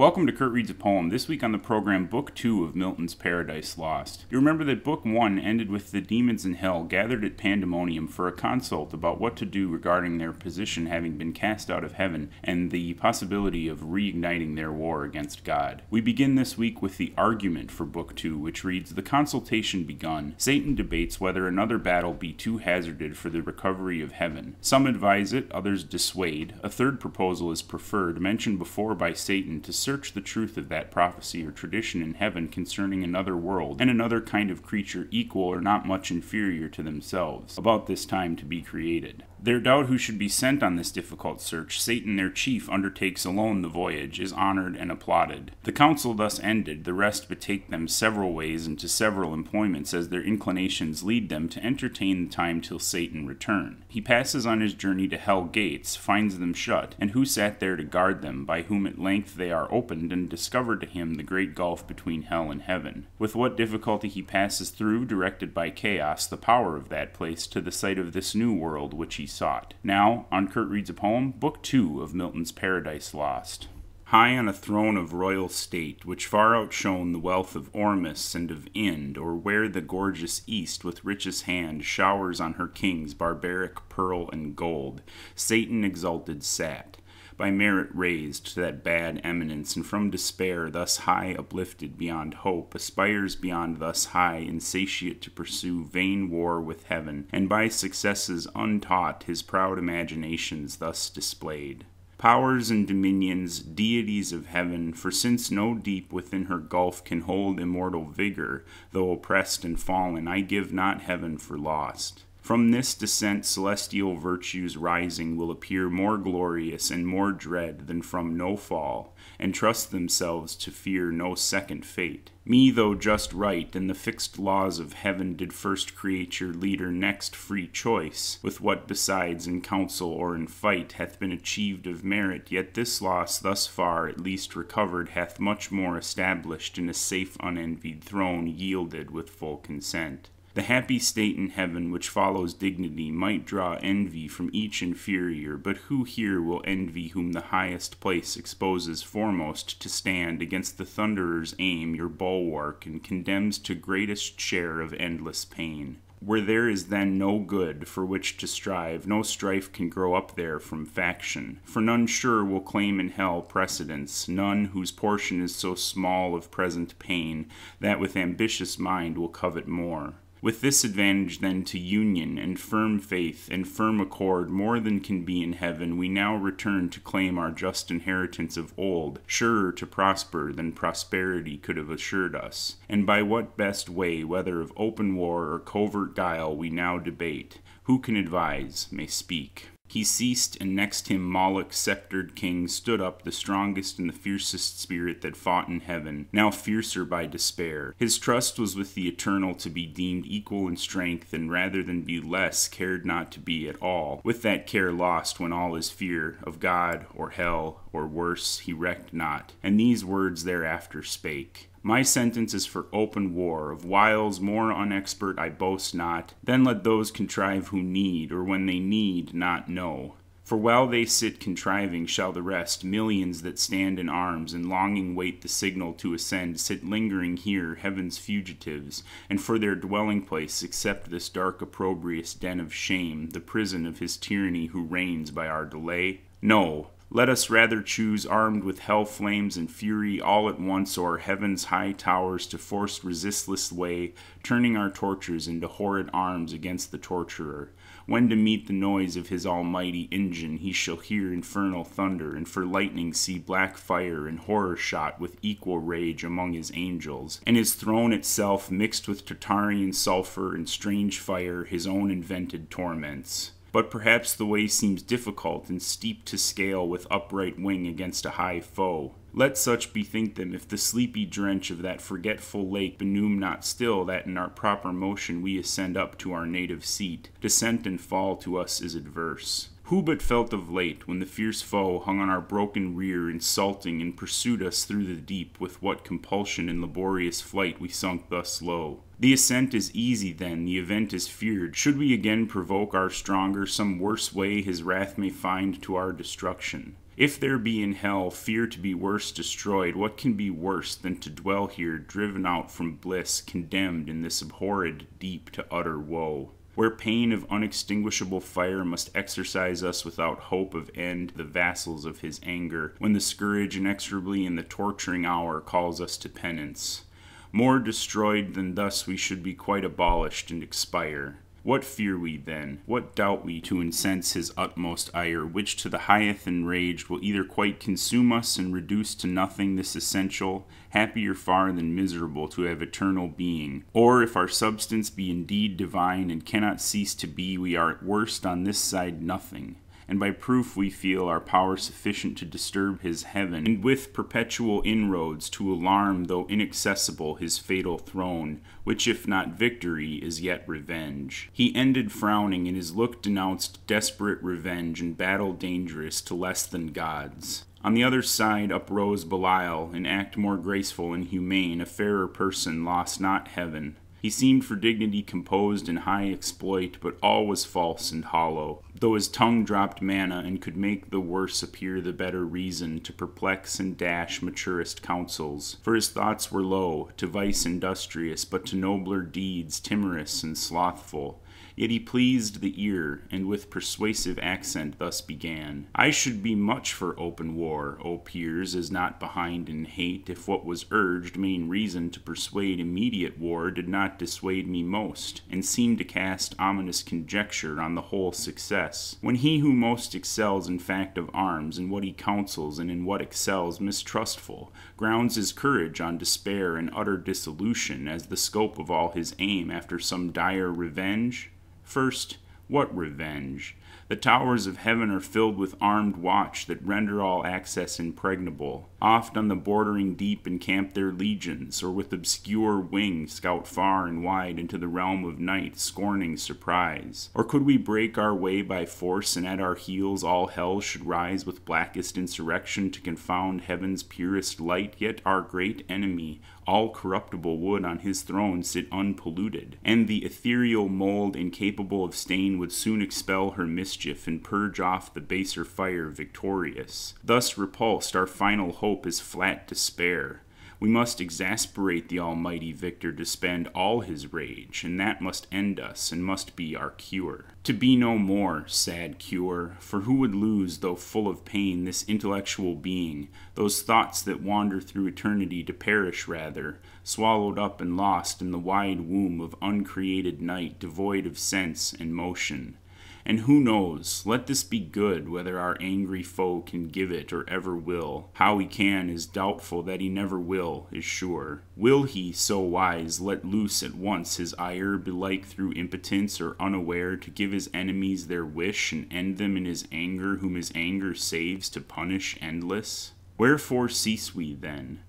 Welcome to Kurt Reads a Poem. This week on the program, Book 2 of Milton's Paradise Lost. You remember that Book 1 ended with the demons in hell gathered at Pandemonium for a consult about what to do regarding their position having been cast out of heaven and the possibility of reigniting their war against God. We begin this week with the argument for Book 2, which reads, "The consultation begun. Satan debates whether another battle be too hazarded for the recovery of heaven. Some advise it, others dissuade. A third proposal is preferred, mentioned before by Satan, to search the truth of that prophecy or tradition in heaven concerning another world, and another kind of creature equal or not much inferior to themselves, about this time to be created. Their doubt who should be sent on this difficult search. Satan, their chief, undertakes alone the voyage, is honored and applauded. The council thus ended, the rest betake them several ways and to several employments, as their inclinations lead them to entertain the time till Satan return. He passes on his journey to hell gates, finds them shut, and who sat there to guard them, by whom at length they are opened, and discover to him the great gulf between hell and heaven. With what difficulty he passes through, directed by chaos, the power of that place, to the sight of this new world which he sought." Now, on Kurt Reads a Poem, Book 2 of Milton's Paradise Lost. High on a throne of royal state, which far outshone the wealth of Ormus and of Ind, or where the gorgeous East with richest hand showers on her kings barbaric pearl and gold, Satan exalted sat, by merit raised to that bad eminence, and from despair thus high uplifted beyond hope, aspires beyond thus high, insatiate to pursue vain war with heaven, and by successes untaught his proud imaginations thus displayed. Powers and dominions, deities of heaven, for since no deep within her gulf can hold immortal vigor, though oppressed and fallen, I give not heaven for lost. From this descent celestial virtues rising will appear more glorious and more dread than from no fall, and trust themselves to fear no second fate. Me, though just right, and the fixed laws of heaven did first create your leader, next free choice, with what besides in council or in fight hath been achieved of merit, yet this loss thus far at least recovered hath much more established in a safe unenvied throne yielded with full consent. The happy state in heaven which follows dignity might draw envy from each inferior, but who here will envy whom the highest place exposes foremost to stand against the thunderer's aim your bulwark, and condemns to greatest share of endless pain? Where there is then no good for which to strive, no strife can grow up there from faction, for none sure will claim in hell precedence, none whose portion is so small of present pain, that with ambitious mind will covet more. With this advantage then to union, and firm faith, and firm accord, more than can be in heaven, we now return to claim our just inheritance of old, surer to prosper than prosperity could have assured us. And by what best way, whether of open war or covert guile, we now debate. Who can advise may speak. He ceased, and next him Moloch, sceptred king, stood up, the strongest and the fiercest spirit that fought in heaven, now fiercer by despair. His trust was with the eternal, to be deemed equal in strength, and rather than be less, cared not to be at all. With that care lost, when all is fear of God or hell, or worse, he recked not. And these words thereafter spake: "My sentence is for open war. Of wiles more unexpert I boast not. Then let those contrive who need, or when they need not know. For while they sit contriving, shall the rest, millions that stand in arms, and longing wait the signal to ascend, sit lingering here, heaven's fugitives, and for their dwelling place accept this dark opprobrious den of shame, the prison of his tyranny who reigns by our delay? No! Let us rather choose, armed with hell flames and fury, all at once o'er heaven's high towers to force resistless way, turning our tortures into horrid arms against the torturer. When to meet the noise of his almighty engine, he shall hear infernal thunder, and for lightning see black fire, and horror shot with equal rage among his angels, and his throne itself mixed with Tartarian sulphur and strange fire, his own invented torments. But perhaps the way seems difficult and steep to scale with upright wing against a high foe. Let such bethink them if the sleepy drench of that forgetful lake benume not still that in our proper motion we ascend up to our native seat. Descent and fall to us is adverse. Who but felt of late, when the fierce foe hung on our broken rear, insulting, and pursued us through the deep, with what compulsion and laborious flight we sunk thus low? The ascent is easy then, the event is feared. Should we again provoke our stronger, some worse way his wrath may find to our destruction. If there be in hell fear to be worse destroyed, what can be worse than to dwell here, driven out from bliss, condemned in this abhorred deep to utter woe? Where pain of unextinguishable fire must exercise us without hope of end, the vassals of his anger, when the scourge inexorably in the torturing hour calls us to penance. More destroyed than thus we should be quite abolished and expire. What fear we then? What doubt we to incense his utmost ire, which to the highest enraged will either quite consume us and reduce to nothing this essential, happier far than miserable to have eternal being, or if our substance be indeed divine and cannot cease to be, we are at worst on this side nothing. And by proof we feel our power sufficient to disturb his heaven, and with perpetual inroads to alarm, though inaccessible, his fatal throne, which if not victory, is yet revenge. He ended frowning, and his look denounced desperate revenge, and battle dangerous to less than gods. On the other side uprose Belial, an act more graceful and humane, a fairer person, lost not heaven. He seemed for dignity composed in high exploit, but all was false and hollow, though his tongue dropped manna, and could make the worse appear the better reason, to perplex and dash maturest counsels. For his thoughts were low, to vice industrious, but to nobler deeds timorous and slothful. Yet he pleased the ear, and with persuasive accent thus began. I should be much for open war, O peers, as not behind in hate, if what was urged, main reason to persuade immediate war, did not dissuade me most, and seemed to cast ominous conjecture on the whole success. When he who most excels in fact of arms, in what he counsels, and in what excels mistrustful, grounds his courage on despair and utter dissolution, as the scope of all his aim after some dire revenge? First, what revenge? The towers of heaven are filled with armed watch that render all access impregnable. Oft on the bordering deep encamp their legions, or with obscure wing scout far and wide into the realm of night, scorning surprise. Or could we break our way by force, and at our heels all hell should rise with blackest insurrection to confound heaven's purest light, yet our great enemy, all corruptible, would on his throne sit unpolluted, and the ethereal mold incapable of stain would soon expel her mischief and purge off the baser fire victorious. Thus repulsed, our final hope is flat despair. We must exasperate the almighty victor to spend all his rage, and that must end us, and must be our cure. To be no more, sad cure, for who would lose, though full of pain, this intellectual being, those thoughts that wander through eternity to perish rather, swallowed up and lost in the wide womb of uncreated night, devoid of sense and motion? And who knows, let this be good, whether our angry foe can give it or ever will. How he can is doubtful, that he never will is sure. Will he, so wise, let loose at once his ire, belike through impotence or unaware, to give his enemies their wish, and end them in his anger, whom his anger saves to punish endless? Wherefore cease we then?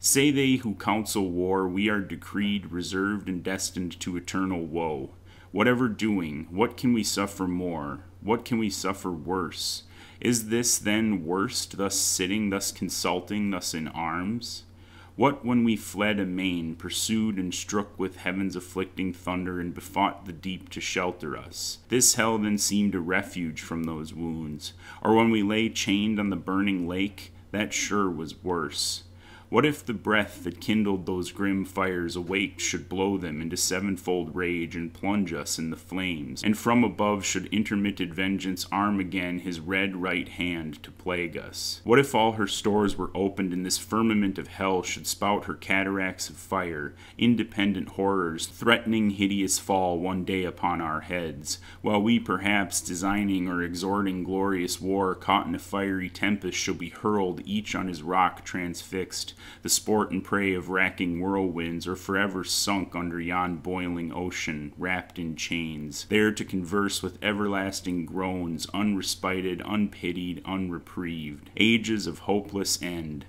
Say they who counsel war, we are decreed, reserved, and destined to eternal woe. Whatever doing, what can we suffer more? What can we suffer worse? Is this then worst, thus sitting, thus consulting, thus in arms? What when we fled amain, pursued and struck with heaven's afflicting thunder, and befought the deep to shelter us? This hell then seemed a refuge from those wounds. Or when we lay chained on the burning lake, that sure was worse. What if the breath that kindled those grim fires awaked should blow them into sevenfold rage and plunge us in the flames, and from above should intermitted vengeance arm again his red right hand to plague us? What if all her stores were opened, and this firmament of hell should spout her cataracts of fire, independent horrors, threatening hideous fall one day upon our heads, while we perhaps, designing or exhorting glorious war, caught in a fiery tempest, shall be hurled each on his rock transfixed, the sport and prey of racking whirlwinds, or forever sunk under yon boiling ocean, wrapped in chains, there to converse with everlasting groans, unrespited, unpitied, unreprieved, ages of hopeless end.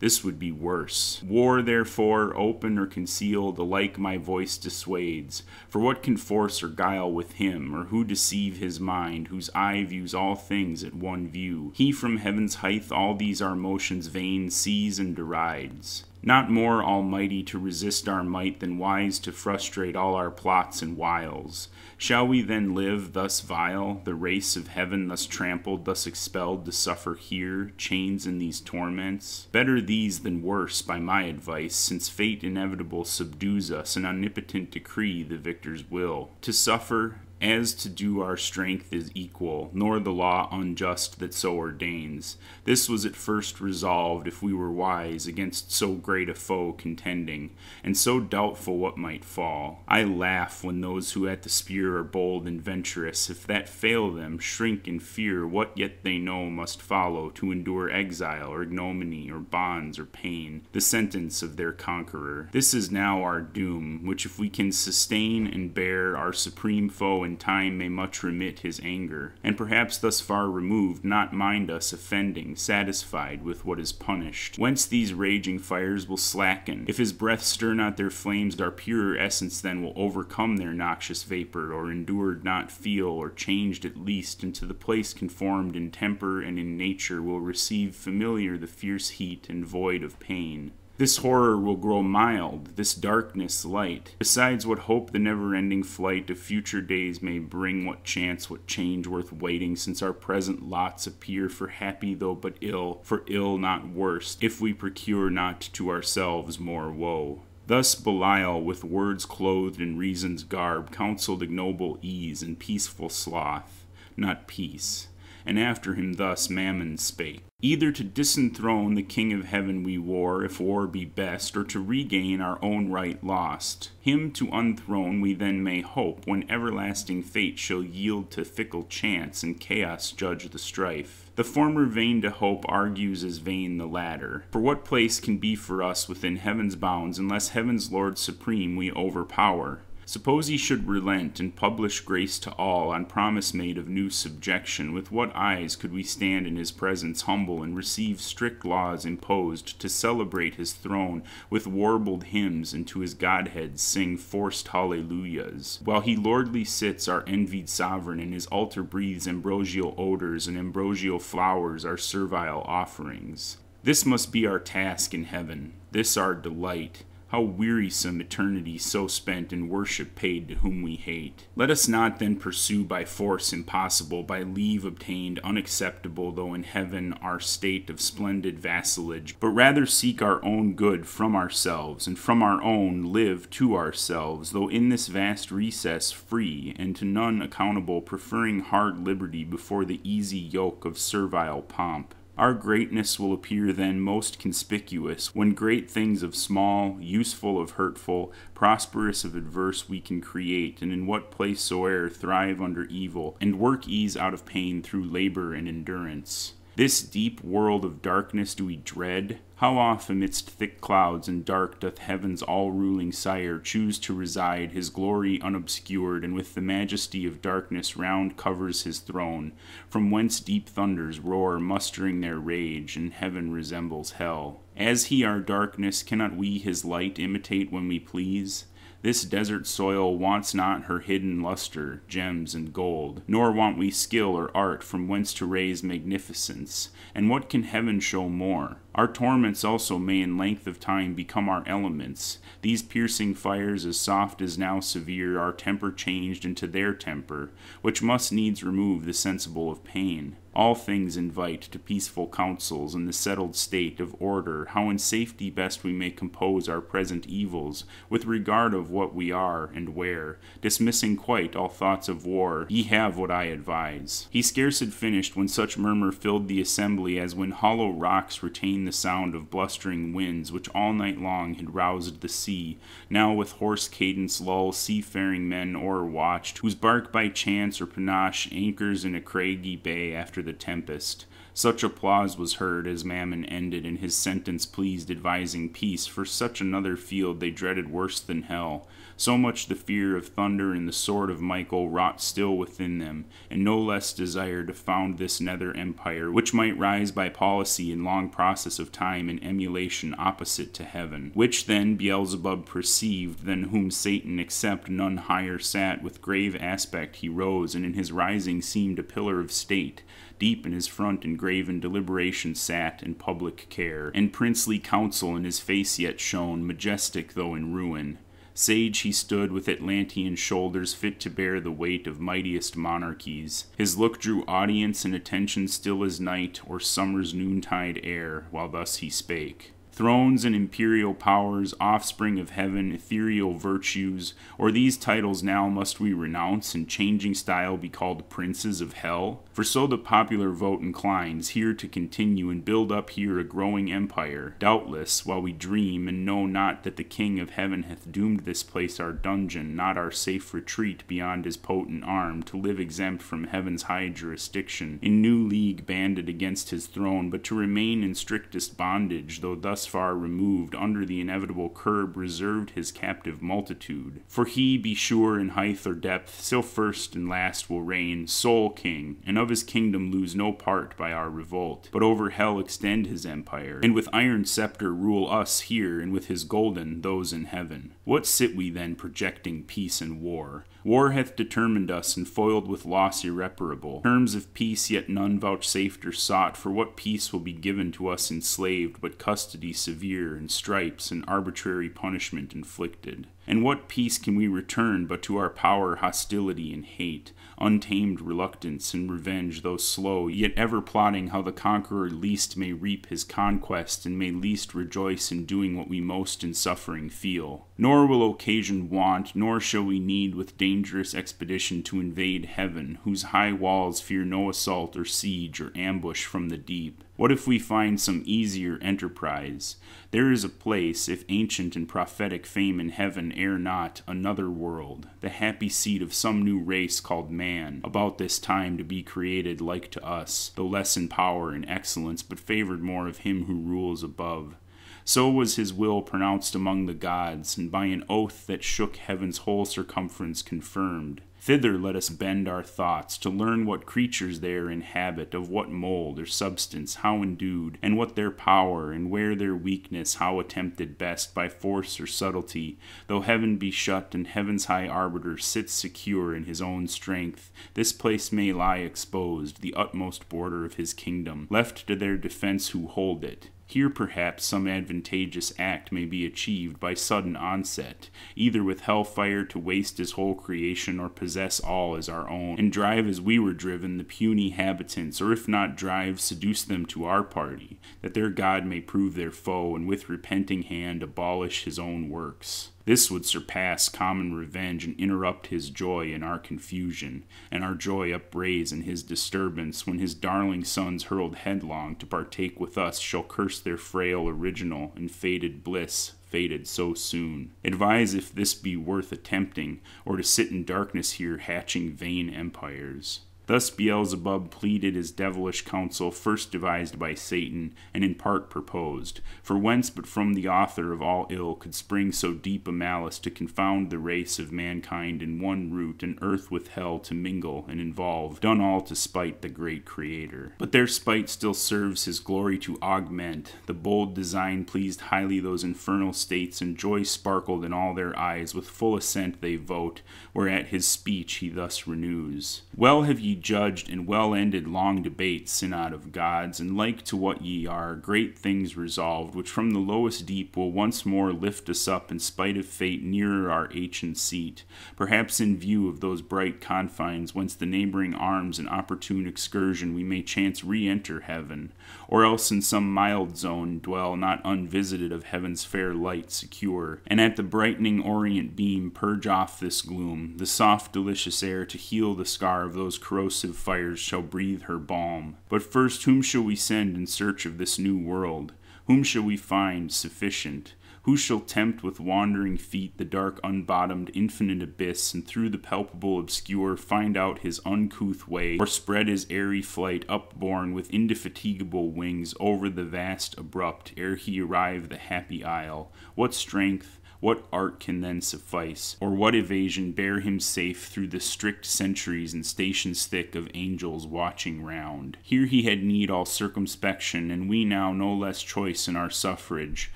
This would be worse. War, therefore, open or concealed, alike my voice dissuades. For what can force or guile with him, or who deceive his mind, whose eye views all things at one view? He from heaven's height all these our motions vain sees and derides. Not more almighty to resist our might than wise to frustrate all our plots and wiles. Shall we then live thus vile, the race of heaven thus trampled, thus expelled to suffer here, chains in these torments? Better these than worse, by my advice, since fate inevitable subdues us, an omnipotent decree the victor's will. To suffer, as to do our strength is equal, nor the law unjust that so ordains. This was at first resolved, if we were wise, against so great a foe contending, and so doubtful what might fall. I laugh when those who at the spear are bold and venturous, if that fail them, shrink in fear what yet they know must follow, to endure exile, or ignominy, or bonds, or pain, the sentence of their conqueror. This is now our doom, which if we can sustain and bear, our supreme foe in time may much remit his anger, and perhaps thus far removed not mind us offending, satisfied with what is punished. Whence these raging fires will slacken. If his breath stir not their flames, our purer essence then will overcome their noxious vapor, or endured not feel, or changed at least into the place conformed in temper and in nature, will receive familiar the fierce heat and void of pain. This horror will grow mild, this darkness light. Besides, what hope the never-ending flight of future days may bring, what chance, what change worth waiting, since our present lots appear for happy though but ill, for ill not worse, if we procure not to ourselves more woe. Thus Belial, with words clothed in reason's garb, counseled ignoble ease and peaceful sloth, not peace. And after him thus Mammon spake. Either to disenthrone the King of Heaven we war, if war be best, or to regain our own right lost. Him to unthrone we then may hope, when everlasting fate shall yield to fickle chance, and chaos judge the strife. The former vain to hope argues as vain the latter. For what place can be for us within heaven's bounds, unless heaven's Lord supreme we overpower? Suppose he should relent and publish grace to all on promise made of new subjection, with what eyes could we stand in his presence humble and receive strict laws imposed to celebrate his throne with warbled hymns, and to his Godhead sing forced hallelujahs, while he lordly sits our envied sovereign, and his altar breathes ambrosial odors, and ambrosial flowers our servile offerings. This must be our task in heaven, this our delight. How wearisome eternity so spent in worship paid to whom we hate. Let us not then pursue by force impossible, by leave obtained unacceptable, though in heaven our state of splendid vassalage, but rather seek our own good from ourselves, and from our own live to ourselves, though in this vast recess free, and to none accountable, preferring hard liberty before the easy yoke of servile pomp. Our greatness will appear then most conspicuous, when great things of small, useful of hurtful, prosperous of adverse we can create, and in what place soe'er thrive under evil, and work ease out of pain through labor and endurance. This deep world of darkness do we dread? How oft amidst thick clouds and dark doth heaven's all-ruling Sire choose to reside, his glory unobscured, and with the majesty of darkness round covers his throne, from whence deep thunders roar, mustering their rage, and heaven resembles hell. As he our darkness, cannot we his light imitate when we please? This desert soil wants not her hidden luster, gems and gold, nor want we skill or art from whence to raise magnificence. And what can heaven show more? Our torments also may in length of time become our elements. These piercing fires, as soft as now severe, our temper changed into their temper, which must needs remove the sensible of pain. All things invite to peaceful counsels in the settled state of order, how in safety best we may compose our present evils, with regard of what we are and where, dismissing quite all thoughts of war. Ye have what I advise. He scarce had finished when such murmur filled the assembly, as when hollow rocks retain the sound of blustering winds, which all night long had roused the sea, now with hoarse cadence lull seafaring men o'erwatched, whose bark by chance or panache anchors in a craggy bay after the tempest. Such applause was heard as Mammon ended, and his sentence pleased, advising peace, for such another field they dreaded worse than hell. So much the fear of thunder and the sword of Michael wrought still within them, and no less desire to found this nether empire, which might rise by policy in long process of time and emulation opposite to heaven. Which then Beelzebub perceived, than whom Satan except none higher sat, with grave aspect he rose, and in his rising seemed a pillar of state. Deep in his front engraven deliberation sat in public care, and princely counsel in his face yet shone, majestic though in ruin. Sage he stood with Atlantean shoulders fit to bear the weight of mightiest monarchies. His look drew audience and attention still as night or summer's noontide air, while thus he spake. Thrones and imperial powers, offspring of heaven, ethereal virtues, or these titles now must we renounce, and changing style be called princes of hell? For so the popular vote inclines, here to continue and build up here a growing empire. Doubtless, while we dream and know not that the King of heaven hath doomed this place our dungeon, not our safe retreat beyond his potent arm, to live exempt from heaven's high jurisdiction, in new league banded against his throne, but to remain in strictest bondage, though thus far removed, under the inevitable curb reserved his captive multitude. For he, be sure, in height or depth, still first and last will reign, sole king, and of his kingdom lose no part by our revolt, but over hell extend his empire, and with iron scepter rule us here, and with his golden those in heaven. What sit we then projecting peace and war? War hath determined us, and foiled with loss irreparable. Terms of peace yet none vouchsafed or sought, for what peace will be given to us enslaved, but custody severe, and stripes, and arbitrary punishment inflicted? And what peace can we return but to our power hostility and hate, untamed reluctance and revenge, though slow, yet ever plotting how the conqueror least may reap his conquest, and may least rejoice in doing what we most in suffering feel? Nor will occasion want, nor shall we need with dangerous expedition to invade heaven, whose high walls fear no assault or siege or ambush from the deep. What if we find some easier enterprise? There is a place, if ancient and prophetic fame in heaven ere not, another world, the happy seat of some new race called man, about this time to be created like to us, though less in power and excellence, but favored more of him who rules above. So was his will pronounced among the gods, and by an oath that shook heaven's whole circumference confirmed. Thither let us bend our thoughts, to learn what creatures there inhabit, of what mold or substance, how endued, and what their power, and where their weakness, how attempted best, by force or subtlety. Though heaven be shut, and heaven's high arbiter sits secure in his own strength, this place may lie exposed, the utmost border of his kingdom, left to their defense who hold it. Here perhaps some advantageous act may be achieved by sudden onset, either with hellfire to waste his whole creation, or possess all as our own, and drive as we were driven the puny habitants, or if not drive, seduce them to our party, that their God may prove their foe, and with repenting hand abolish his own works. This would surpass common revenge and interrupt his joy in our confusion, and our joy upraise in his disturbance, when his darling sons hurled headlong to partake with us shall curse their frail original and faded bliss, faded so soon. Advise if this be worth attempting, or to sit in darkness here hatching vain empires. Thus Beelzebub pleaded his devilish counsel, first devised by Satan, and in part proposed. For whence but from the author of all ill could spring so deep a malice to confound the race of mankind in one root, and earth with hell to mingle and involve, done all to spite the great Creator. But their spite still serves his glory to augment. The bold design pleased highly those infernal states, and joy sparkled in all their eyes. With full assent they vote, whereat his speech he thus renews. Well have ye judged, and well ended long debate, synod of gods, and like to what ye are, great things resolved, which from the lowest deep will once more lift us up, in spite of fate, nearer our ancient seat, perhaps in view of those bright confines whence the neighboring arms and opportune excursion we may chance re-enter heaven, or else in some mild zone dwell, not unvisited of heaven's fair light secure, and at the brightening orient beam purge off this gloom, the soft delicious air to heal the scar of those corrosive fires shall breathe her balm. But first, whom shall we send in search of this new world? Whom shall we find sufficient? Who shall tempt with wandering feet the dark unbottomed infinite abyss, and through the palpable obscure find out his uncouth way, or spread his airy flight upborne with indefatigable wings over the vast abrupt, ere he arrive the happy isle? What strength, What art can then suffice, or what evasion bear him safe through the strict sentries and stations thick of angels watching round? Here he had need all circumspection, and we now no less choice in our suffrage,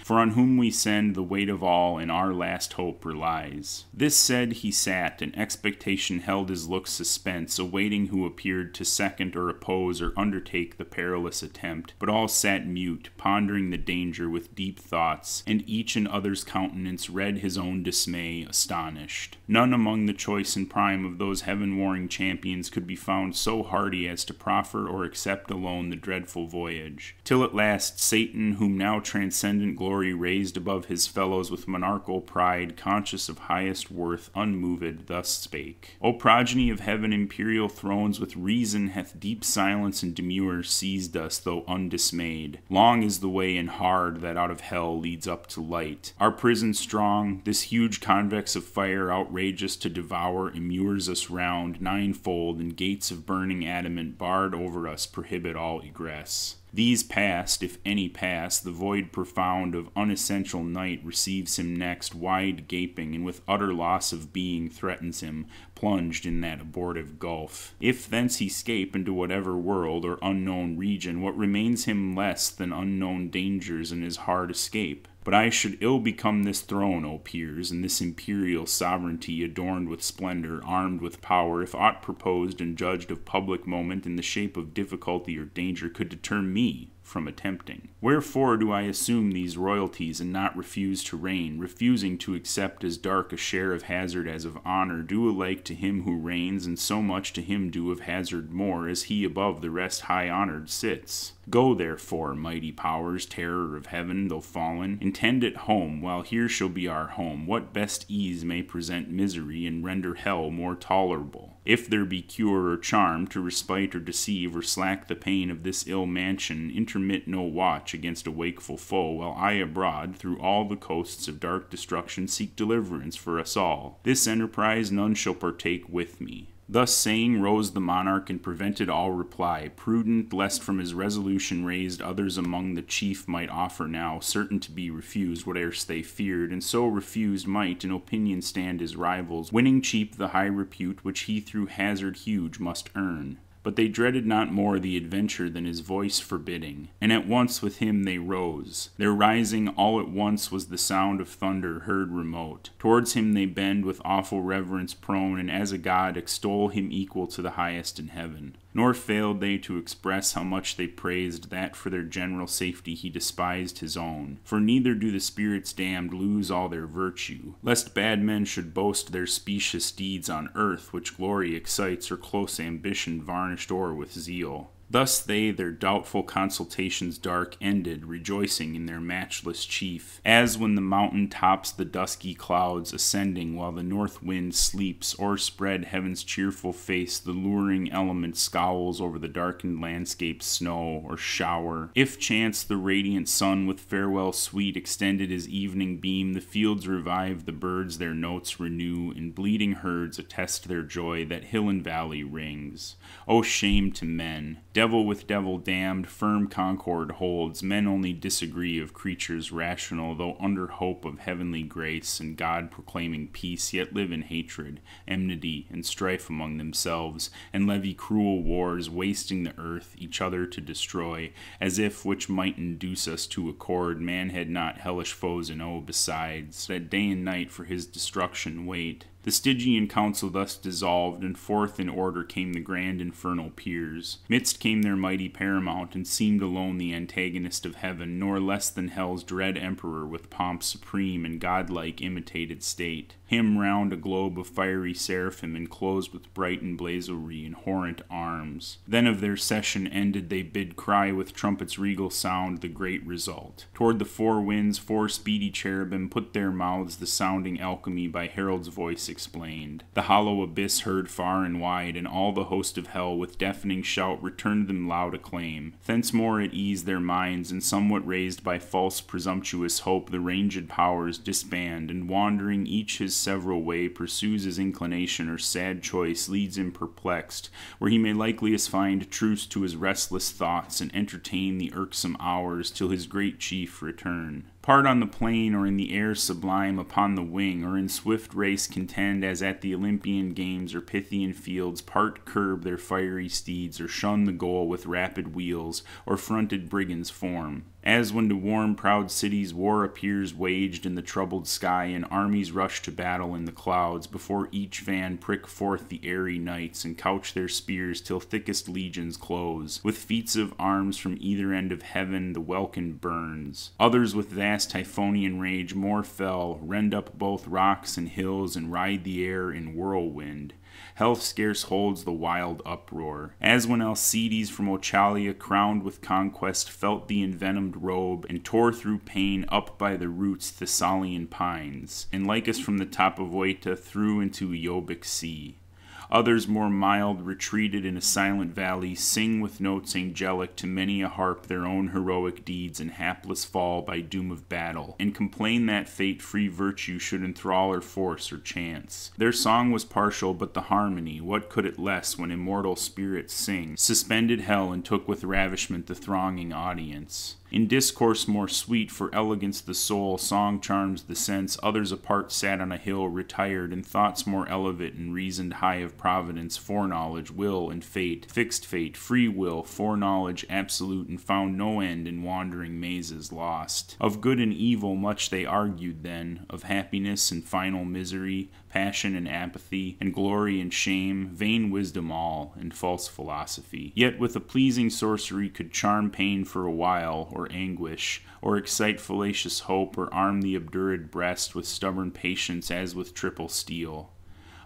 for on whom we send the weight of all in our last hope relies. This said, he sat, and expectation held his look suspense, awaiting who appeared to second or oppose or undertake the perilous attempt, but all sat mute, pondering the danger with deep thoughts, and each in other's countenance read his own dismay, astonished. None among the choice and prime of those heaven-warring champions could be found so hardy as to proffer or accept alone the dreadful voyage, till at last Satan, whom now transcendent glory raised above his fellows with monarchical pride, conscious of highest worth, unmoved, thus spake: O progeny of heaven, imperial thrones, with reason hath deep silence and demur seized us, though undismayed. Long is the way and hard that out of hell leads up to light. Our prison strong, this huge convex of fire outrageous to devour immures us round ninefold, and gates of burning adamant barred over us prohibit all egress. These past, if any pass, the void profound of unessential night receives him next, wide gaping, and with utter loss of being threatens him, plunged in that abortive gulf. If thence he scape into whatever world or unknown region, what remains him less than unknown dangers and his hard escape? But I should ill become this throne, O peers, and this imperial sovereignty adorned with splendor, armed with power, if aught proposed and judged of public moment in the shape of difficulty or danger could deter me from attempting. Wherefore do I assume these royalties and not refuse to reign, refusing to accept as dark a share of hazard as of honor, due alike to him who reigns, and so much to him due of hazard more, as he above the rest high honored sits. Go, therefore, mighty powers, terror of heaven, though fallen, intend at home, while here shall be our home, what best ease may present misery, and render hell more tolerable. If there be cure or charm to respite or deceive or slack the pain of this ill mansion, intermit no watch against a wakeful foe, while I abroad, through all the coasts of dark destruction, seek deliverance for us all. This enterprise none shall partake with me. Thus saying, rose the monarch and prevented all reply, prudent, lest from his resolution raised others among the chief might offer now, certain to be refused whate'er they feared, and so refused might in opinion stand his rivals, winning cheap the high repute which he through hazard huge must earn. But they dreaded not more the adventure than his voice forbidding, and at once with him they rose. Their rising all at once was the sound of thunder heard remote. Towards him they bend with awful reverence prone, and as a god extol him equal to the highest in heaven. Nor failed they to express how much they praised that for their general safety he despised his own. For neither do the spirits damned lose all their virtue, lest bad men should boast their specious deeds on earth, which glory excites or close ambition varnished o'er with zeal. Thus they their doubtful consultations dark ended, rejoicing in their matchless chief, as when the mountain tops the dusky clouds ascending, while the north wind sleeps, o'erspread heaven's cheerful face, the luring element scowls over the darkened landscape, snow or shower. If chance the radiant sun with farewell sweet extended his evening beam, the fields revive, the birds their notes renew, and bleating herds attest their joy that hill and valley rings. O shame to men! Devil with devil damned, firm concord holds. Men only disagree of creatures rational, though under hope of heavenly grace and God proclaiming peace, yet live in hatred, enmity, and strife among themselves, and levy cruel wars, wasting the earth, each other to destroy, as if which might induce us to accord, man had not hellish foes enow besides, that day and night for his destruction wait. The Stygian council thus dissolved, and forth in order came the grand infernal peers. Midst came their mighty paramount, and seemed alone the antagonist of heaven, nor less than hell's dread emperor with pomp supreme and godlike imitated state. Him round a globe of fiery seraphim, enclosed with bright emblazonry and horrent arms. Then of their session ended they bid cry with trumpets' regal sound the great result. Toward the four winds 4 speedy cherubim put their mouths, the sounding alchemy by herald's voice explained. The hollow abyss heard far and wide, and all the host of hell with deafening shout returned them loud acclaim. Thence more at ease their minds, and somewhat raised by false presumptuous hope, the ranged powers disband, and wandering each his several way, pursues his inclination or sad choice, leads him perplexed, where he may likeliest find truce to his restless thoughts, and entertain the irksome hours till his great chief return. Part on the plain or in the air sublime upon the wing, or in swift race contend as at the Olympian games or Pythian fields, part curb their fiery steeds, or shun the goal with rapid wheels, or fronted brigands form. As when to warm proud cities war appears waged in the troubled sky, and armies rush to battle in the clouds, before each van prick forth the airy knights, and couch their spears till thickest legions close. With feats of arms from either end of heaven the welkin burns. Others with vast Typhonian rage more fell, rend up both rocks and hills, and ride the air in whirlwind. Health scarce holds the wild uproar. As when Alcides from Ochalia, crowned with conquest, felt the envenomed robe, and tore through pain up by the roots Thessalian pines, and Lycus from the top of Oeta threw into Iobic sea. Others more mild, retreated in a silent valley, sing with notes angelic to many a harp their own heroic deeds and hapless fall by doom of battle, and complain that fate free virtue should enthrall or force or chance. Their song was partial, but the harmony, what could it less when immortal spirits sing, suspended hell and took with ravishment the thronging audience. In discourse more sweet for elegance the soul, song charms the sense, others apart sat on a hill retired, in thoughts more elevate and reasoned high of providence, foreknowledge, will, and fate, fixed fate, free will, foreknowledge absolute, and found no end in wandering mazes lost. Of good and evil much they argued then, of happiness and final misery, passion and apathy, and glory and shame, vain wisdom all, and false philosophy. Yet with a pleasing sorcery could charm pain for a while, or anguish, or excite fallacious hope, or arm the obdurate breast with stubborn patience as with triple steel.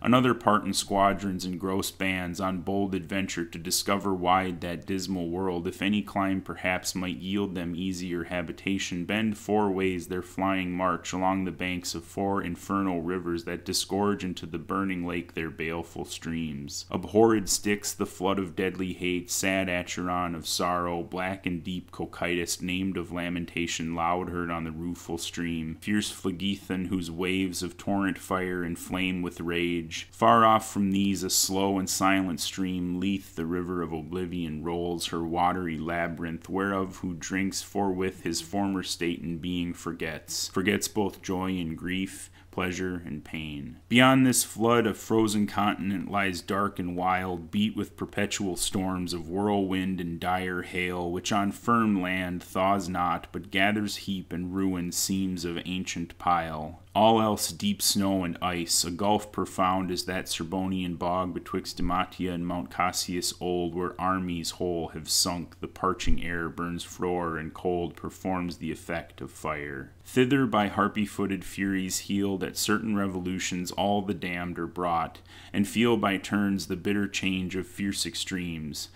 Another part in squadrons and gross bands on bold adventure to discover wide that dismal world, if any clime perhaps might yield them easier habitation, bend 4 ways their flying march along the banks of 4 infernal rivers that disgorge into the burning lake their baleful streams. Abhorred Styx, the flood of deadly hate, sad Acheron of sorrow, black and deep Cocytus, named of lamentation, loud heard on the rueful stream, fierce Phlegethon, whose waves of torrent fire inflame with rage. Far off from these a slow and silent stream, Lethe, the river of oblivion, rolls her watery labyrinth, whereof who drinks forthwith his former state and being forgets both joy and grief, pleasure and pain. Beyond this flood a frozen continent lies dark and wild, beat with perpetual storms of whirlwind and dire hail, which on firm land thaws not, but gathers heap and ruin seams of ancient pile. All else deep snow and ice, a gulf profound as that Serbonian bog betwixt Dematia and Mount Cassius old, where armies whole have sunk, the parching air burns frore, and cold performs the effect of fire. Thither by harpy-footed furies healed, at certain revolutions all the damned are brought, and feel by turns the bitter change of fierce extremes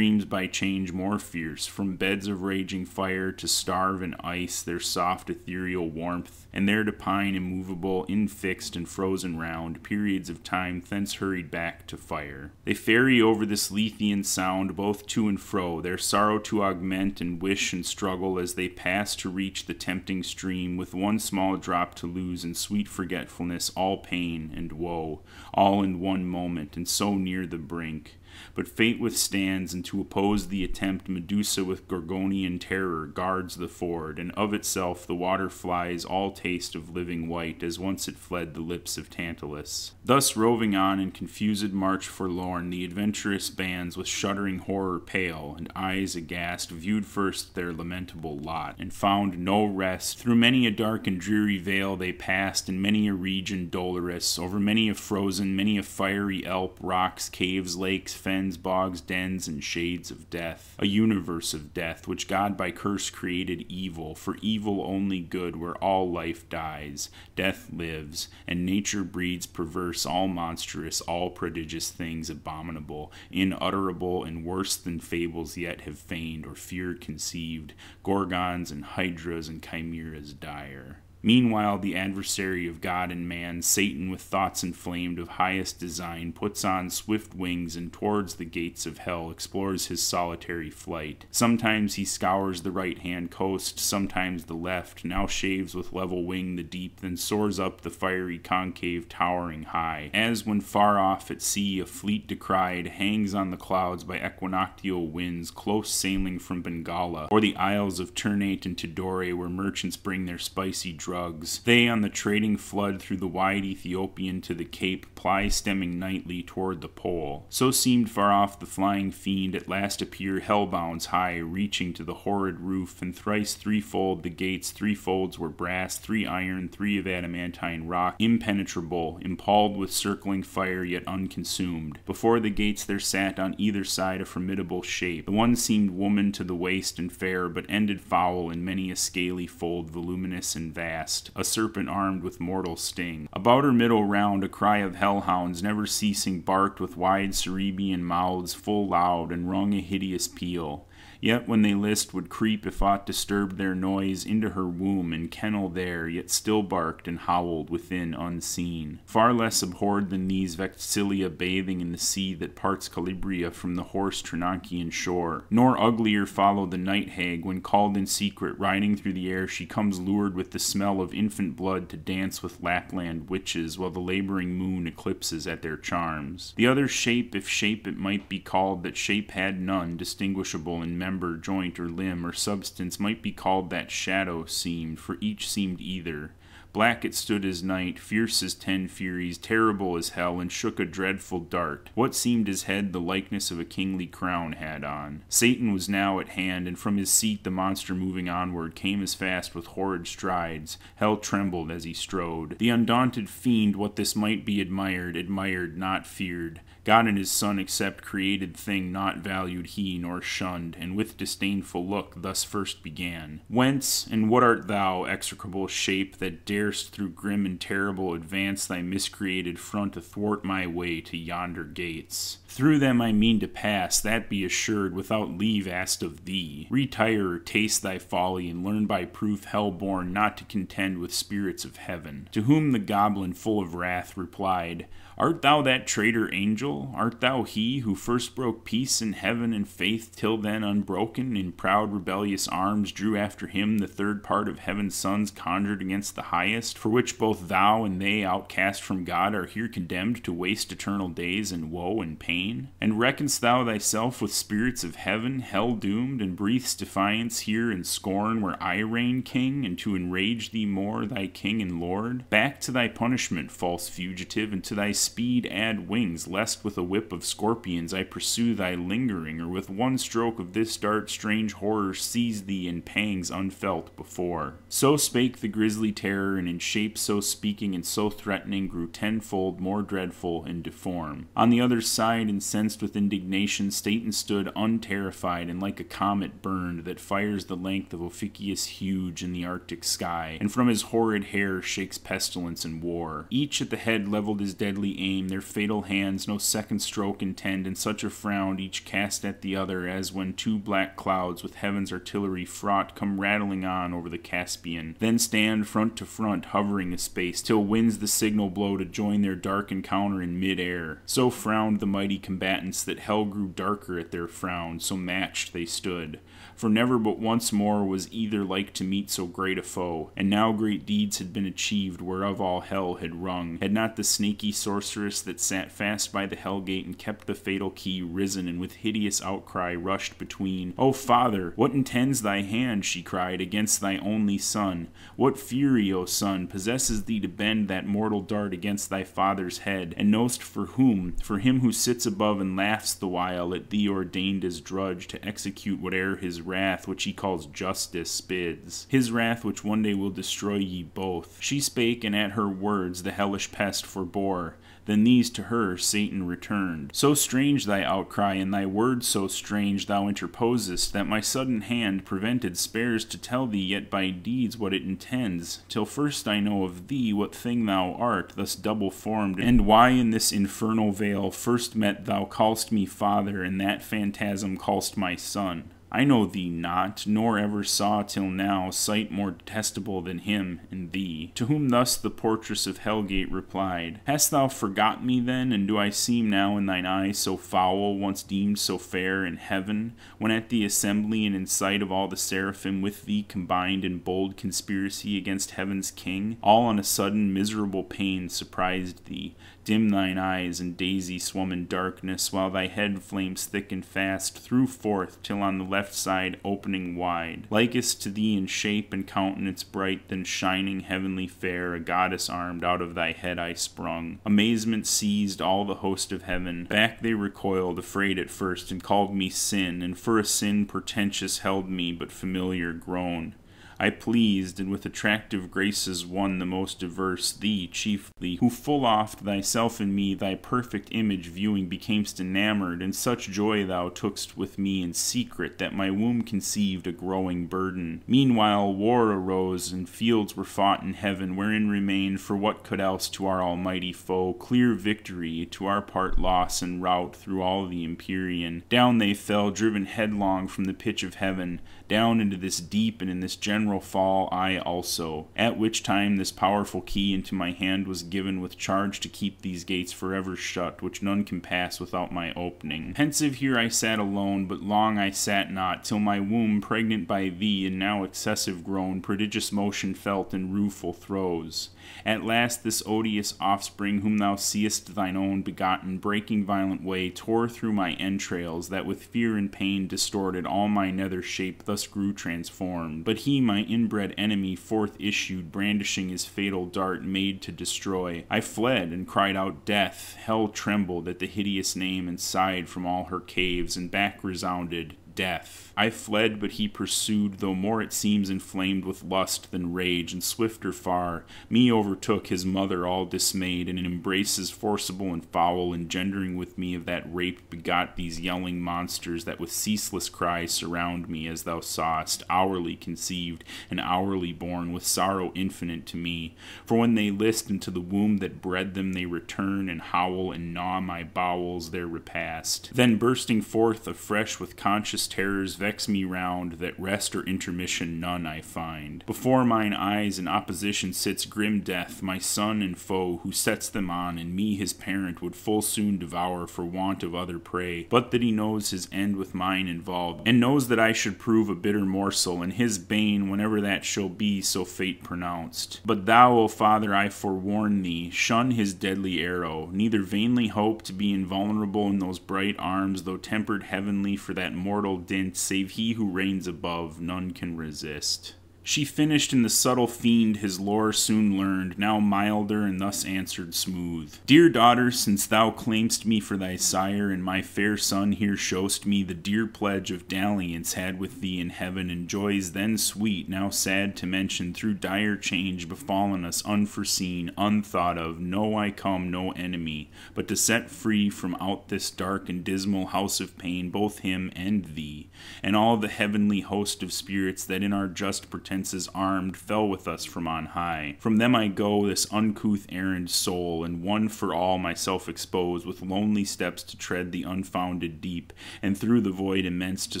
by change more fierce, from beds of raging fire to starve in ice their soft ethereal warmth, and there to pine immovable, infixed and frozen round, periods of time thence hurried back to fire. They ferry over this Lethean sound both to and fro, their sorrow to augment and wish and struggle as they pass to reach the tempting stream, with one small drop to lose in sweet forgetfulness all pain and woe, all in one moment, and so near the brink. But fate withstands, and to oppose the attempt, Medusa with Gorgonian terror guards the ford, and of itself the water flies all taste of living white, as once it fled the lips of Tantalus. Thus roving on in confused march forlorn, the adventurous bands with shuddering horror pale, and eyes aghast, viewed first their lamentable lot, and found no rest. Through many a dark and dreary vale they passed, in many a region dolorous, over many a frozen, many a fiery Alp, rocks, caves, lakes, fens, bogs, dens, and shades of death. A universe of death, which God by curse created evil, for evil only good, where all life dies, death lives, and nature breeds perverse, all monstrous, all prodigious things abominable, inutterable, and worse than fables yet have feigned or fear conceived, gorgons and hydras and chimeras dire. Meanwhile, the adversary of God and man, Satan, with thoughts inflamed of highest design, puts on swift wings and towards the gates of hell explores his solitary flight. Sometimes he scours the right-hand coast, sometimes the left, now shaves with level wing the deep, then soars up the fiery concave towering high. As when far off at sea a fleet descried hangs on the clouds by equinoctial winds, close sailing from Bengala, or the isles of Ternate and Tidore where merchants bring their spicy drugs. They on the trading flood through the wide Ethiopian to the Cape ply stemming nightly toward the pole. So seemed far off the flying fiend at last appear hellbounds high, reaching to the horrid roof, and thrice threefold the gates, three folds were brass, three iron, three of adamantine rock, impenetrable, impaled with circling fire yet unconsumed. Before the gates there sat on either side a formidable shape. The one seemed woman to the waist and fair, but ended foul in many a scaly fold, voluminous and vast, a serpent armed with mortal sting. About her middle round a cry of hellhounds never ceasing barked with wide cerebian mouths full loud, and rung a hideous peal. Yet when they list would creep if aught disturbed their noise into her womb and kennel there, yet still barked and howled within unseen. Far less abhorred than these Vexillia bathing in the sea that parts Calabria from the hoarse Trinancian shore. Nor uglier follow the night hag when called in secret, riding through the air she comes lured with the smell of infant blood to dance with Lapland witches while the laboring moon eclipses at their charms. The other shape, if shape it might be called, that shape had none, distinguishable in member, joint, or limb, or substance, might be called that shadow seemed, for each seemed either. Black it stood as night, fierce as 10 furies, terrible as hell, and shook a dreadful dart. What seemed his head the likeness of a kingly crown had on. Satan was now at hand, and from his seat the monster moving onward came as fast with horrid strides. Hell trembled as he strode. The undaunted fiend, what this might be admired, not feared. God and his Son except created thing not valued he nor shunned, and with disdainful look thus first began. Whence, and what art thou, execrable shape, that darest through grim and terrible advance thy miscreated front athwart my way to yonder gates? Through them I mean to pass, that be assured, without leave asked of thee. Retire, taste thy folly, and learn by proof hell-born not to contend with spirits of heaven. To whom the goblin, full of wrath, replied, Art thou that traitor angel? Art thou he who first broke peace in heaven and faith till then unbroken, in proud rebellious arms drew after him the third part of heaven's sons conjured against the highest, for which both thou and they, outcast from God, are here condemned to waste eternal days in woe and pain? And reckons thou thyself with spirits of heaven, hell-doomed, and breathest defiance here in scorn where I reign king, and to enrage thee more, thy king and lord? Back to thy punishment, false fugitive, and to thy speed add wings, lest with a whip of scorpions I pursue thy lingering, or with one stroke of this dart strange horror seize thee in pangs unfelt before. So spake the grisly terror, and in shape so speaking and so threatening grew tenfold more dreadful and deform. On the other side, incensed with indignation, Satan stood unterrified, and like a comet burned that fires the length of Ophiuchus huge in the Arctic sky, and from his horrid hair shakes pestilence and war. Each at the head leveled his deadly aim, their fatal hands no second stroke intend, and such a frown each cast at the other as when two black clouds with heaven's artillery fraught come rattling on over the Caspian, then stand front to front hovering a space till winds the signal blow to join their dark encounter in mid-air. So frowned the mighty combatants that hell grew darker at their frown, so matched they stood. For never but once more was either like to meet so great a foe, and now great deeds had been achieved whereof all hell had rung, had not the snaky sorceress that sat fast by the hell gate and kept the fatal key risen, and with hideous outcry rushed between. O Father, what intends thy hand, she cried, against thy only Son? What fury, O Son, possesses thee to bend that mortal dart against thy Father's head? And know'st for whom? For him who sits above and laughs the while at thee ordained as drudge to execute whate'er his wrath, which he calls justice, bids. His wrath which one day will destroy ye both. She spake, and at her words the hellish pest forbore. Then these to her Satan returned. So strange thy outcry, and thy words so strange thou interposest, that my sudden hand prevented spares to tell thee yet by deeds what it intends, till first I know of thee what thing thou art, thus double formed, and why in this infernal vale first met thou call'st me Father, and that phantasm call'st my Son. I know thee not, nor ever saw till now sight more detestable than him and thee. To whom thus the portress of Hellgate replied, Hast thou forgot me then, and do I seem now in thine eyes so foul, once deemed so fair in heaven, when at the assembly and in sight of all the seraphim with thee combined in bold conspiracy against heaven's king, all on a sudden miserable pain surprised thee, dim thine eyes and daisy swum in darkness, while thy head flames thick and fast, threw forth till on the left side opening wide, likest to thee in shape and countenance bright, then shining heavenly fair, a goddess armed, out of thy head I sprung. Amazement seized all the host of heaven, back they recoiled, afraid at first, and called me sin, and for a sin portentous held me, but familiar grown. I pleased, and with attractive graces won the most diverse, thee chiefly, who full oft thyself in me, thy perfect image viewing, becamest enamored, and such joy thou tookst with me in secret, that my womb conceived a growing burden. Meanwhile war arose, and fields were fought in heaven, wherein remained, for what could else to our almighty foe, clear victory, to our part loss and rout through all the Empyrean. Down they fell, driven headlong from the pitch of heaven, down into this deep, and in this general fall I also, at which time this powerful key into my hand was given, with charge to keep these gates forever shut, which none can pass without my opening. Pensive here I sat alone, but long I sat not, till my womb, pregnant by thee, and now excessive grown, prodigious motion felt in rueful throes. At last this odious offspring, whom thou seest thine own begotten, breaking violent way, tore through my entrails, that with fear and pain distorted all my nether shape, thus grew transformed. But he, my inbred enemy, forth issued, brandishing his fatal dart, made to destroy. I fled, and cried out death. Hell trembled at the hideous name, and sighed from all her caves, and back resounded death. I fled, but he pursued, though more it seems inflamed with lust than rage, and swifter far, me overtook, his mother all dismayed, and in embraces forcible and foul, engendering with me of that rape, begot these yelling monsters that with ceaseless cries surround me, as thou sawest, hourly conceived, and hourly born, with sorrow infinite to me. For when they list into the womb that bred them, they return, and howl, and gnaw my bowels their repast. Then bursting forth afresh with conscious terrors, vex me round, that rest or intermission none I find. Before mine eyes in opposition sits grim death, my son and foe, who sets them on, and me his parent would full soon devour for want of other prey, but that he knows his end with mine involved, and knows that I should prove a bitter morsel, and his bane whenever that shall be, so fate pronounced. But thou, O Father, I forewarn thee, shun his deadly arrow, neither vainly hope to be invulnerable in those bright arms, though tempered heavenly, for that mortal dint, save he who reigns above, none can resist. She finished, and the subtle fiend his lore soon learned, now milder, and thus answered smooth. Dear daughter, since thou claimst me for thy sire, and my fair son here showst me the dear pledge of dalliance had with thee in heaven, and joys then sweet, now sad to mention, through dire change befallen us unforeseen, unthought of, know I come no enemy, but to set free from out this dark and dismal house of pain both him and thee, and all the heavenly host of spirits that in our just pretenses armed fell with us from on high. From them I go, this uncouth errand soul, and one for all myself expose, with lonely steps to tread the unfounded deep, and through the void immense to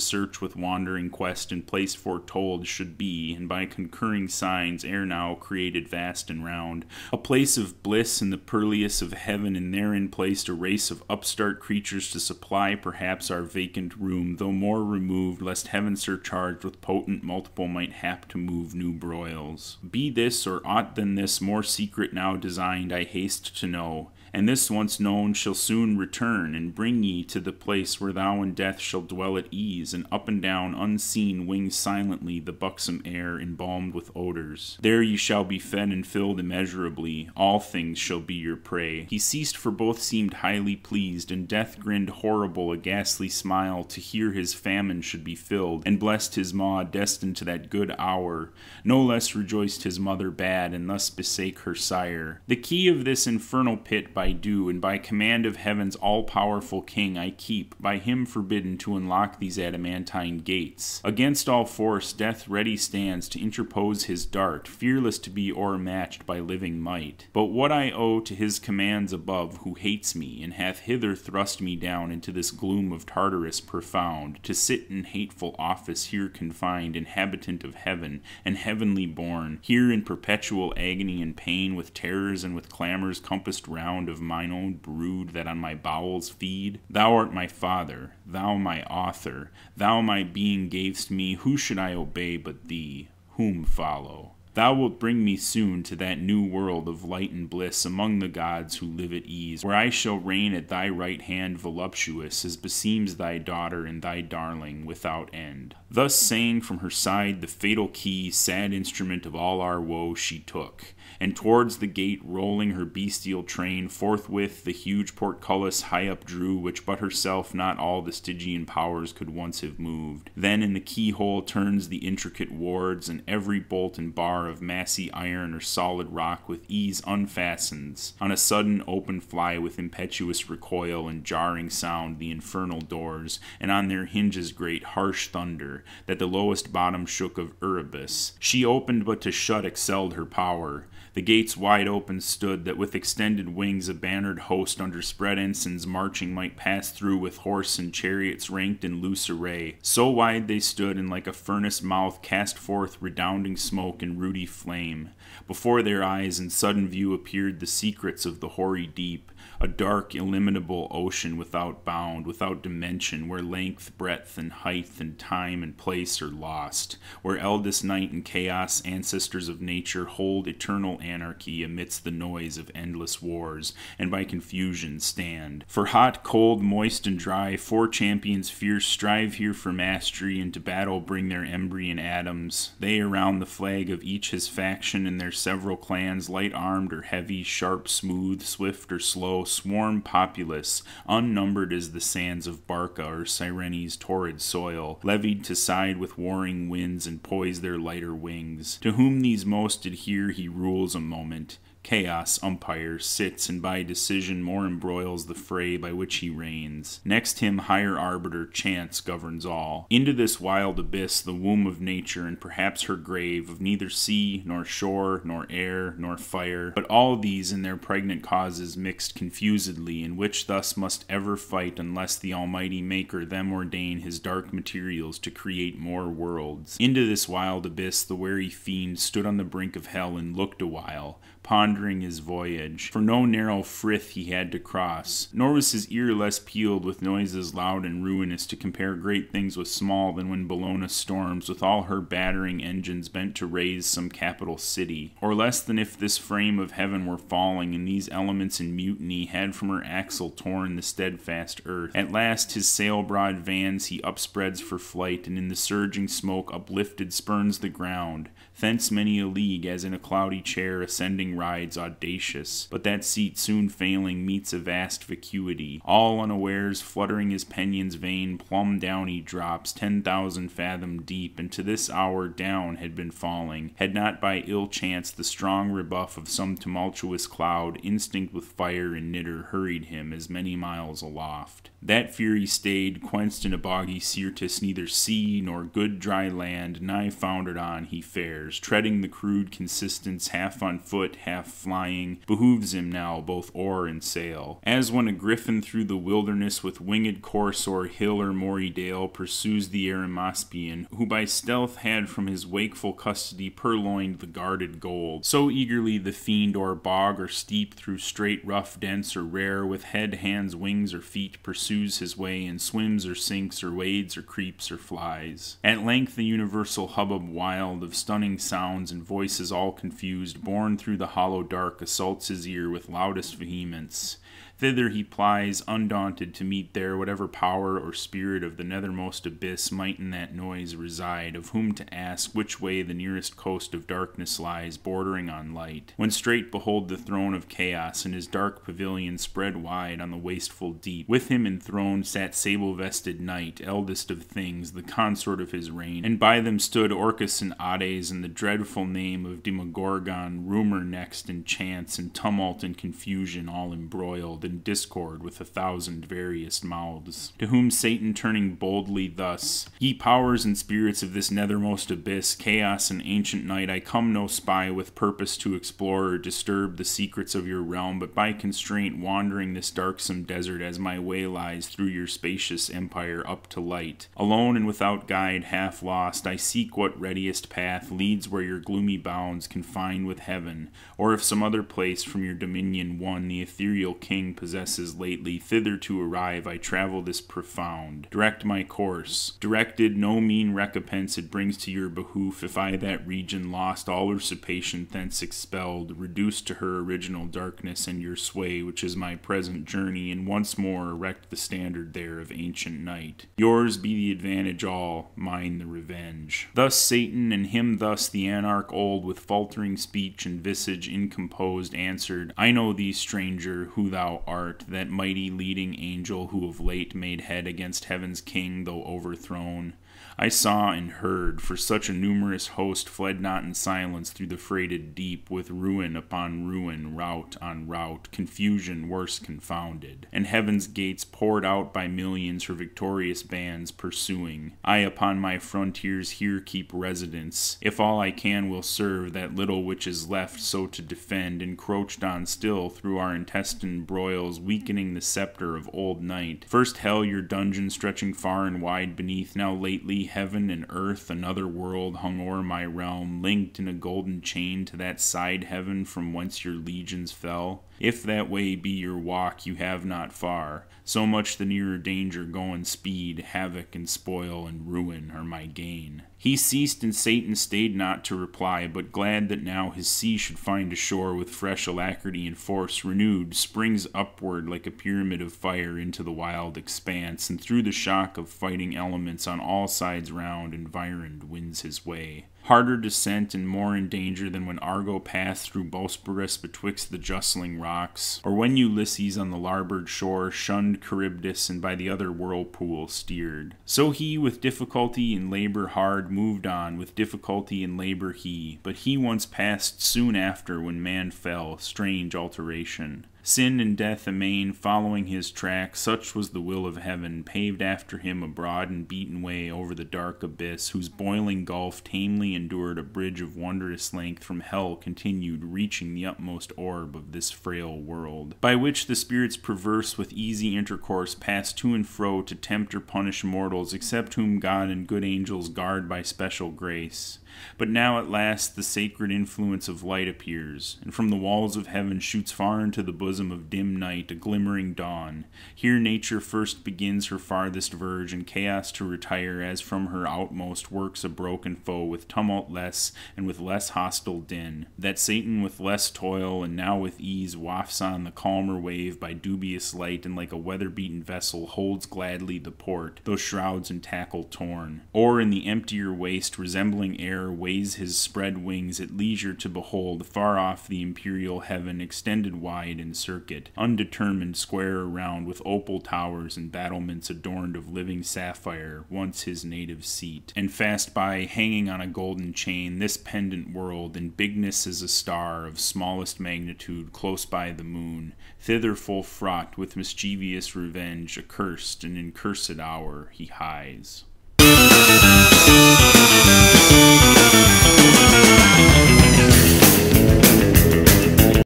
search with wandering quest, and place foretold should be, and by concurring signs ere now created vast and round, a place of bliss in the purlieus of heaven, and therein placed a race of upstart creatures to supply perhaps our vacant room, though more removed, lest heaven surcharged with potent multiple might hap to move new broils. Be this or aught than this more secret now designed, I haste to know, and this once known shall soon return, and bring ye to the place where thou and death shall dwell at ease, and up and down unseen wing silently the buxom air embalmed with odors. There ye shall be fed and filled immeasurably, all things shall be your prey. He ceased, for both seemed highly pleased, and death grinned horrible a ghastly smile to hear his famine should be filled, and blessed his maw destined to that good hour. No less rejoiced his mother bad, and thus besake her sire. The key of this infernal pit by I do, and by command of heaven's all-powerful king I keep, by him forbidden to unlock these adamantine gates. Against all force death ready stands to interpose his dart, fearless to be o'ermatched by living might. But what I owe to his commands above, who hates me, and hath hither thrust me down into this gloom of Tartarus profound, to sit in hateful office here confined, inhabitant of heaven, and heavenly born, here in perpetual agony and pain, with terrors and with clamors compassed round of mine own brood that on my bowels feed? Thou art my father, thou my author, thou my being gavest me, who should I obey but thee? Whom follow? Thou wilt bring me soon to that new world of light and bliss among the gods who live at ease, where I shall reign at thy right hand voluptuous, as beseems thy daughter and thy darling, without end. Thus saying, from her side the fatal key, sad instrument of all our woe, she took, and towards the gate rolling her bestial train, forthwith the huge portcullis high up drew, which but herself not all the Stygian powers could once have moved. Then in the keyhole turns the intricate wards, and every bolt and bar of massy iron or solid rock with ease unfastens. On a sudden open fly with impetuous recoil and jarring sound the infernal doors, and on their hinges great harsh thunder, that the lowest bottom shook of Erebus. She opened, but to shut excelled her power. The gates wide open stood, that with extended wings a bannered host under spread ensigns marching might pass through with horse and chariots ranked in loose array. So wide they stood, and like a furnace mouth cast forth redounding smoke and ruddy flame. Before their eyes in sudden view appeared the secrets of the hoary deep, a dark, illimitable ocean without bound, without dimension, where length, breadth, and height, and time and place are lost, where eldest night and chaos, ancestors of nature, hold eternal anarchy amidst the noise of endless wars, and by confusion stand. For hot, cold, moist, and dry, four champions fierce strive here for mastery, and to battle bring their embryon atoms. They around the flag of each his faction, and their several clans, light-armed or heavy, sharp, smooth, swift or slow, swarm populous, unnumbered as the sands of Barca or Cyrene's torrid soil, levied to side with warring winds and poise their lighter wings. To whom these most adhere he rules a moment. Chaos, umpire, sits, and by decision more embroils the fray by which he reigns. Next him higher arbiter, chance, governs all. Into this wild abyss, the womb of nature, and perhaps her grave, of neither sea, nor shore, nor air, nor fire, but all these in their pregnant causes mixed confusedly, in which thus must ever fight, unless the Almighty Maker them ordain his dark materials to create more worlds. Into this wild abyss the wary fiend stood on the brink of hell and looked awhile, pondering his voyage, for no narrow frith he had to cross, nor was his ear less peeled with noises loud and ruinous to compare great things with small than when Bellona storms with all her battering engines bent to raise some capital city, or less than if this frame of heaven were falling, and these elements in mutiny had from her axle torn the steadfast earth. At last his sail-broad vans he upspreads for flight, and in the surging smoke uplifted spurns the ground, thence many a league as in a cloudy chair ascending rides audacious, but that seat soon failing meets a vast vacuity. All unawares, fluttering his pinions vain, plumb down he drops, 10,000 fathom deep, and to this hour down had been falling, had not by ill chance the strong rebuff of some tumultuous cloud, instinct with fire and knitter, hurried him as many miles aloft. That fury stayed, quenched in a boggy Syrtis, neither sea nor good dry land, nigh foundered on he fares, treading the crude consistence, half on foot, half flying, behooves him now both oar and sail. As when a griffin through the wilderness with winged course o'er hill or moory dale pursues the Arimaspian, who by stealth had from his wakeful custody purloined the guarded gold, so eagerly the fiend o'er bog or steep, through straight, rough, dense, or rare, with head, hands, wings, or feet pursues his way, and swims or sinks or wades or creeps or flies. At length the universal hubbub wild of stunning sounds and voices all confused, borne through the hollow dark, assaults his ear with loudest vehemence. Thither he plies, undaunted, to meet there whatever power or spirit of the nethermost abyss might in that noise reside, of whom to ask which way the nearest coast of darkness lies, bordering on light. When straight behold the throne of chaos, and his dark pavilion spread wide on the wasteful deep. With him enthroned sat sable-vested Night, eldest of things, the consort of his reign, and by them stood Orcus and Ades, and the dreadful name of Demogorgon, rumor next, and chance, and tumult and confusion, all embroiled in discord with 1,000 various mouths. To whom Satan turning boldly thus, Ye powers and spirits of this nethermost abyss, chaos and ancient night, I come no spy with purpose to explore or disturb the secrets of your realm, but by constraint wandering this darksome desert as my way lies through your spacious empire up to light. Alone and without guide, half lost, I seek what readiest path leads where your gloomy bounds confine with heaven, or if some other place from your dominion won the ethereal king possesses lately, thither to arrive I travel this profound. Direct my course. Directed, no mean recompense it brings to your behoof if I that region lost, all usurpation thence expelled, reduced to her original darkness and your sway, which is my present journey, and once more erect the standard there of ancient night. Yours be the advantage all, mine the revenge. Thus Satan, and him thus the anarch old, with faltering speech and visage incomposed, answered, I know thee, stranger, who thou art, that mighty leading angel who of late made head against heaven's king, though overthrown. I saw and heard, for such a numerous host fled not in silence through the freighted deep, with ruin upon ruin, rout on rout, confusion worse confounded, and heaven's gates poured out by millions her victorious bands pursuing. I upon my frontiers here keep residence, if all I can will serve that little which is left so to defend, encroached on still through our intestine broils, weakening the scepter of old night. First hell your dungeon stretching far and wide beneath, now lately heaven and earth, another world hung o'er my realm, linked in a golden chain to that side heaven from whence your legions fell. If that way be your walk, you have not far. So much the nearer danger go and speed, havoc and spoil and ruin are my gain. He ceased, and Satan stayed not to reply, but glad that now his sea should find a shore with fresh alacrity and force renewed, springs upward like a pyramid of fire into the wild expanse, and through the shock of fighting elements on all sides round environed wins his way. Harder descent and more in danger than when Argo passed through Bosporus betwixt the justling rocks, or when Ulysses on the larboard shore shunned Charybdis and by the other whirlpool steered. So he with difficulty and labor hard moved on, with difficulty and labor he, but he once passed soon after when man fell, strange alteration. Sin and death amain following his track, such was the will of heaven, paved after him a broad and beaten way over the dark abyss, whose boiling gulf tamely endured a bridge of wondrous length from hell continued, reaching the utmost orb of this frail world, by which the spirits perverse with easy intercourse pass to and fro to tempt or punish mortals, except whom God and good angels guard by special grace. But now at last the sacred influence of light appears, and from the walls of heaven shoots far into the bosom of dim night a glimmering dawn. Here nature first begins her farthest verge, and chaos to retire as from her outmost works a broken foe with tumult less and with less hostile din, that Satan with less toil and now with ease wafts on the calmer wave by dubious light, and like a weather-beaten vessel holds gladly the port, those shrouds and tackle torn, or in the emptier waste resembling air weighs his spread wings at leisure to behold far off the imperial heaven extended wide in circuit, undetermined square around, with opal towers and battlements adorned of living sapphire, once his native seat. And fast by, hanging on a golden chain, this pendant world, in bigness as a star of smallest magnitude, close by the moon, thither full fraught with mischievous revenge, accursed and in cursed hour he hies.